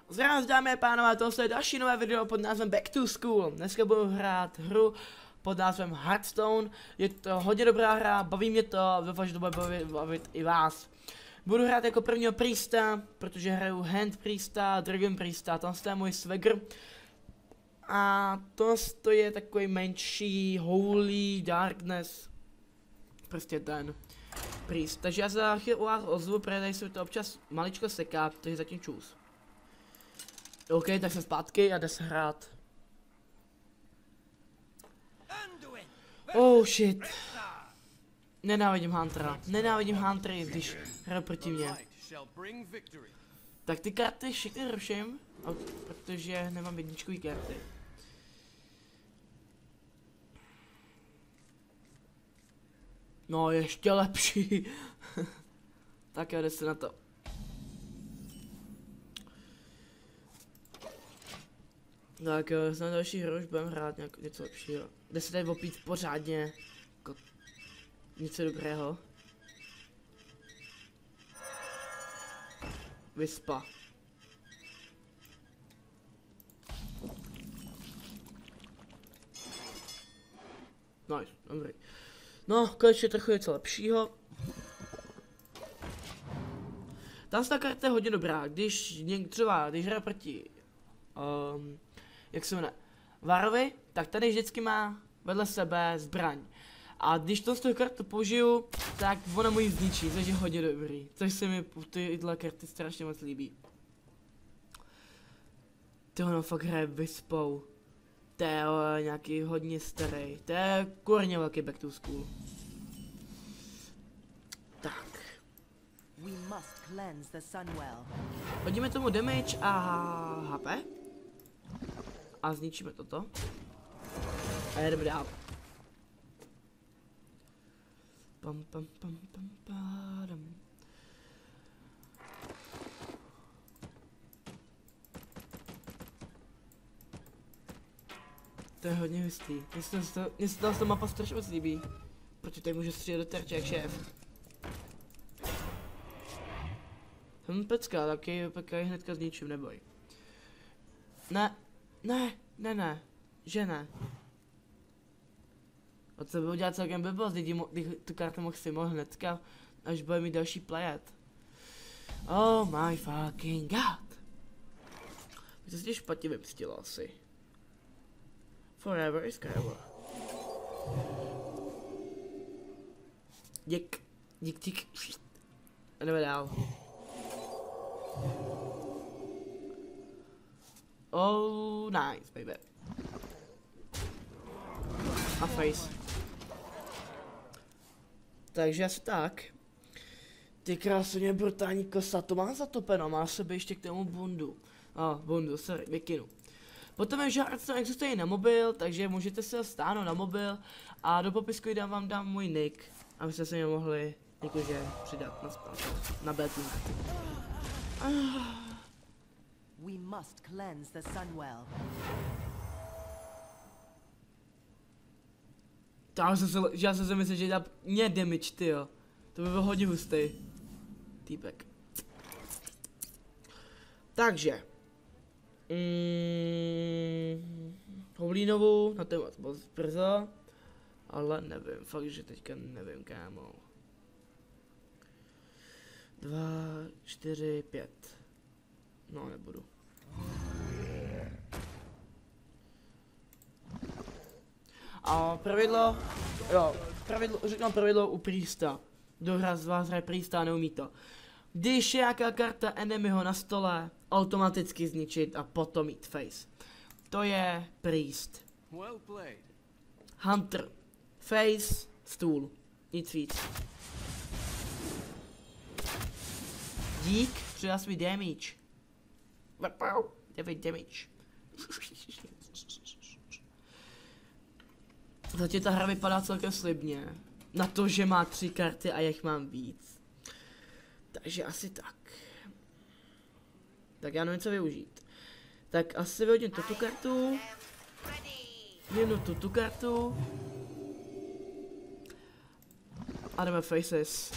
Zdravím vás, dámy a pánové, tohle je další nové video pod názvem Back to School. Dneska budu hrát hru pod názvem Hearthstone. Je to hodně dobrá hra, baví mě to, doufám, že to bude bavit i vás. Budu hrát jako prvního priesta, protože hraju Hand Priesta, Dragon Priesta, tam je můj swagger. A to je takový menší Holy Darkness. Prostě ten priest. Takže já se za chvíli u vás ozvu, protože tady se to občas maličko seká, takže zatím čus. OK, tak jsem zpátky a jde se hrát. Oh shit. Nenávidím Huntera. Nenávidím Huntery, když hraju proti mě. Tak ty karty všechny ruším, protože nemám jedničkový karty. No, ještě lepší. Tak jo, jde se na to. Tak jo, na další hru už budeme hrát něco lepšího. Jde se tady opít pořádně. Jako něco dobrého. Vyspa. Nice, dobrý. No, konečně trochu něco lepšího. Tam ta karta je hodně dobrá, když třeba, když hraje proti jak se jmenuje, Varovi, tak tady vždycky má vedle sebe zbraň. A když to z toho kartu použiju, tak ona mu ji zničí, což je hodně dobrý. Což se mi u tyhle karty strašně moc líbí. Ty ono fakt hraje Vyspou. To je nějaký hodně starý. To je kurně velký Back to School. Tak. Hodíme tomu damage a HP. A zničíme toto. A jedeme dál. Pam pam pam pam pam. To je hodně hustý. Mně se ta mapa strašně moc líbí. Protože tady můžu střílet do terče jak šéf. Pecka, taky hnedka zničím, neboj. Ne, že ne. A co by udělat celkem blbost, když tu kartu mohl si mohl hnedka, až bude mít další plejet. Oh my fucking god. To se špatně vypstilo asi. Forever is forever. Dík. A jdeme dál. Oh, nice, baby. A face. Takže asi tak. Ty krásně brutální kosa, to má zatopeno, má sebe ještě k tomu bundu. Bundu, sorry, mikinu. Potom je, že Hearthstone existuje i na mobil, takže můžete si ho stáhnout na mobil a do popisku vám dám můj nick, abyste se mě mohli jakože přidat na betting. We must cleanse the Sunwell. Já jsem si myslel, že dá mě damage, tyjo. To by byl hodně hustý týpek. Takže. Hovlínovou, na to je moc brzo. Ale nevím, fakt, že teďka nevím, kámo. 2, 4, 5. No, nebudu. A pravidlo, říkám pravidlo u Priesta. Kdo z vás hraje Priesta, neumí to. Když je nějaká karta enemyho na stole, automaticky zničit a potom mít face. To je Priest. Hunter. Face, stůl. Nic víc. Dík, přidá svůj damage. 9 damage. Zatím ta hra vypadá celkem slibně. Na to, že má 3 karty a jich mám víc. Takže asi tak. Tak já nevím, co využít. Tak asi vyhodím tuto kartu. Jednu tuto kartu. A jdeme faces.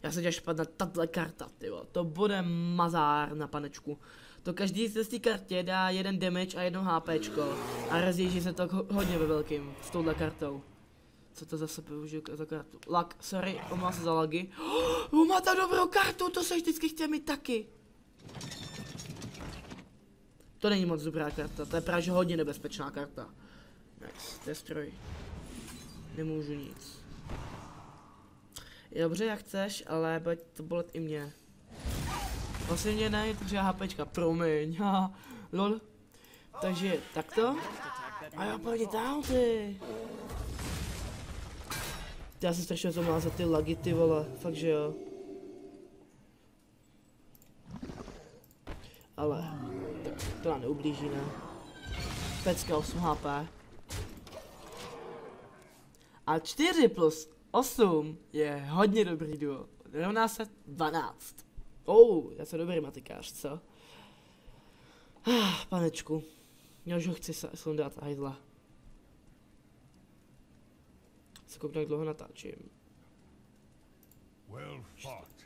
Já se těším na tato karta, tyjo. To bude mazár na panečku. To každý z té kartě dá jeden damage a jedno HPčko. A rozjíždí se to hodně ve velkým s touhle kartou. Co to zase použiju za kartu? Lag, sorry, omlám se za lagy. Má ta dobrou kartu, to se vždycky chtěl mít taky. To není moc dobrá karta, to je právě hodně nebezpečná karta. Nice, destroj. Nemůžu nic. Je dobře jak chceš, ale bude to bolet i mě. Vlastně mě ne, takže HPčka, promiň, lol. Takže takto. A jo, pojď tam ty. Já se strašně zomlám za ty lagy, ty vole, fakt že jo. Ale, tak to nám neublíží, ne? Pecka 8 HP. A 4 plus 8 je hodně dobrý duo. Rovná se 12. Já jsem dobrý matikář, co? Panečku. Já už ho chci sundat, hajzla. Se kouknu, jak dlouho natáčím.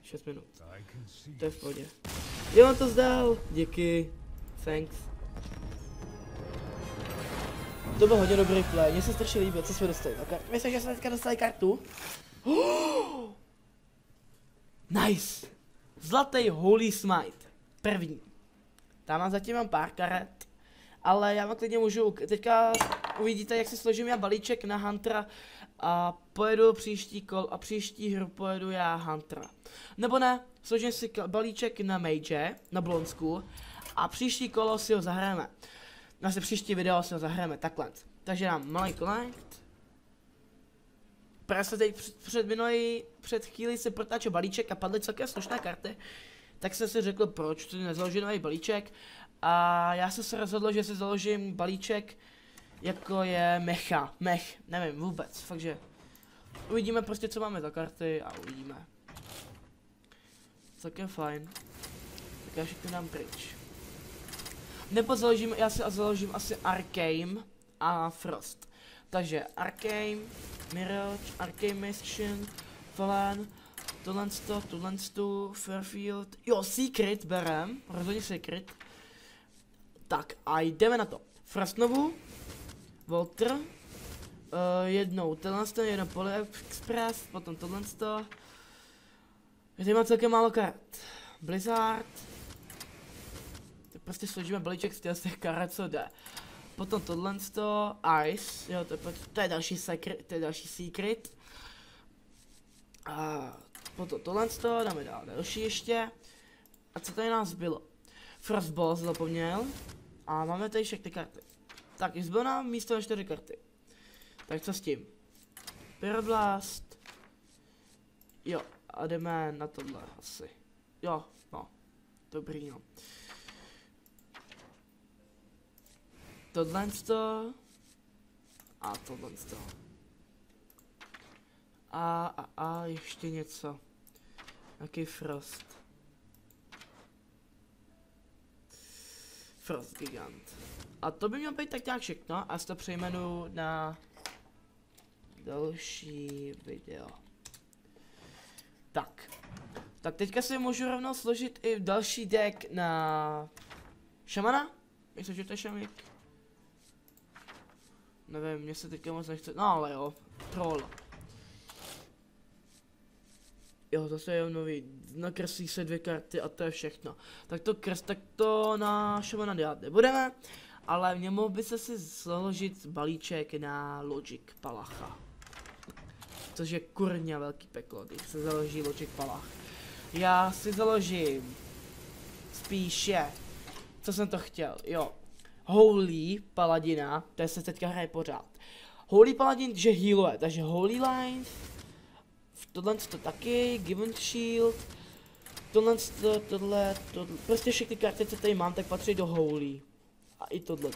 6 minut. To je v pohodě. Jo, on to zdal. Díky. Thanks. To byl hodně dobrý play. Mně se strašně líbí, co jsme dostali na kartu. Myslím, že jsme teďka dostali kartu. Nice. Zlatý Holy Smite. První. Tam zatím mám pár karet. Ale já vám klidně můžu, teďka uvidíte, jak si složím já balíček na Huntera a pojedu příští kol a příští hru pojedu já Huntera. Nebo ne, složím si balíček na Mage, na Blonsku a příští kolo si ho zahrajeme. Naše příští video si ho zahrajeme, takhle. Takže dám malý connect. Právě se teď před chvíli si protáčel balíček a padly celkem slušné karty. Tak jsem si řekl, proč si nezaložím nový balíček. A já jsem se rozhodl, že si založím balíček, jako je mech, nevím vůbec, fakt že. Uvidíme prostě, co máme za karty a uvidíme. Celkem fajn. Tak já všechny dám pryč. Nebo založím, já si založím asi Arcane a Frost. Takže Arcane, Mirage, Arcane Mission, Fallen, tohle, Fairfield, jo, Secret berem, rozhodně Secret. Tak a jdeme na to. Frostnovu, Walter, jednou jedno Poly Express, potom tohle. Tady má celkem málo karet. Blizzard. Tak prostě složíme balíček z těch karet, co jde. Potom tohle, Ice, jo, to je další secret, A potom tohle, dáme dál další ještě. A co tady nás bylo? Frostboss zapomněl. A máme tady všechny karty. Tak, zbylo nám místo na 4 karty. Tak co s tím? Pyroblast. Jo, a jdeme na tohle asi. Jo, no. Dobrý, no. Tohle a tohle. A ještě něco. Jaký Frost. Frost Gigant. A to by mělo být tak nějak všechno a já si to přejmenu na další video. Tak teďka si můžu rovnou složit i další deck na šamana. Myslím, že to je šamík. Nevím, mě se teďka moc nechce, no ale jo, troll. Jo, zase je nový, nakreslí se 2 karty a to je všechno. Tak to na šamana dělat nebudeme, ale měl by se si založit balíček na Logic Palacha. Což je kurně velký peklo, když se založí Logic Palach. Já si založím spíše, co jsem to chtěl, jo. Holy Paladina, to se teďka hraje pořád. Holy Paladin, že healuje, takže Holy Lines. Tohle to taky, Given Shield, tohle, prostě všechny karty, co tady mám, tak patří do Holy. A i tohle.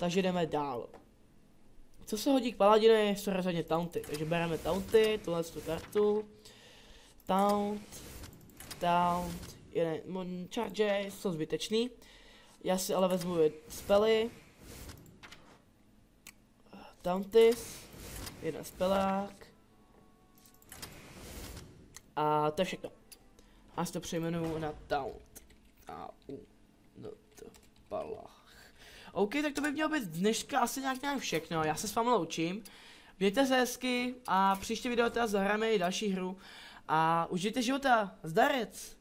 Takže jdeme dál. Co se hodí k Paladine, jsou rozhodně taunty, takže bereme taunty, tohle kartu. Taunt, jeden charge, jsou zbytečný. Já si ale vezmu spely. Taunty, jeden spelák. A to je všechno. A si to přejmenuju na Taunt. Palach. OK, tak to by mělo být dneška asi nějak všechno. Já se s vámi loučím. Mějte se hezky a příští video teda zahrajeme i další hru. A užijte života. Zdarec!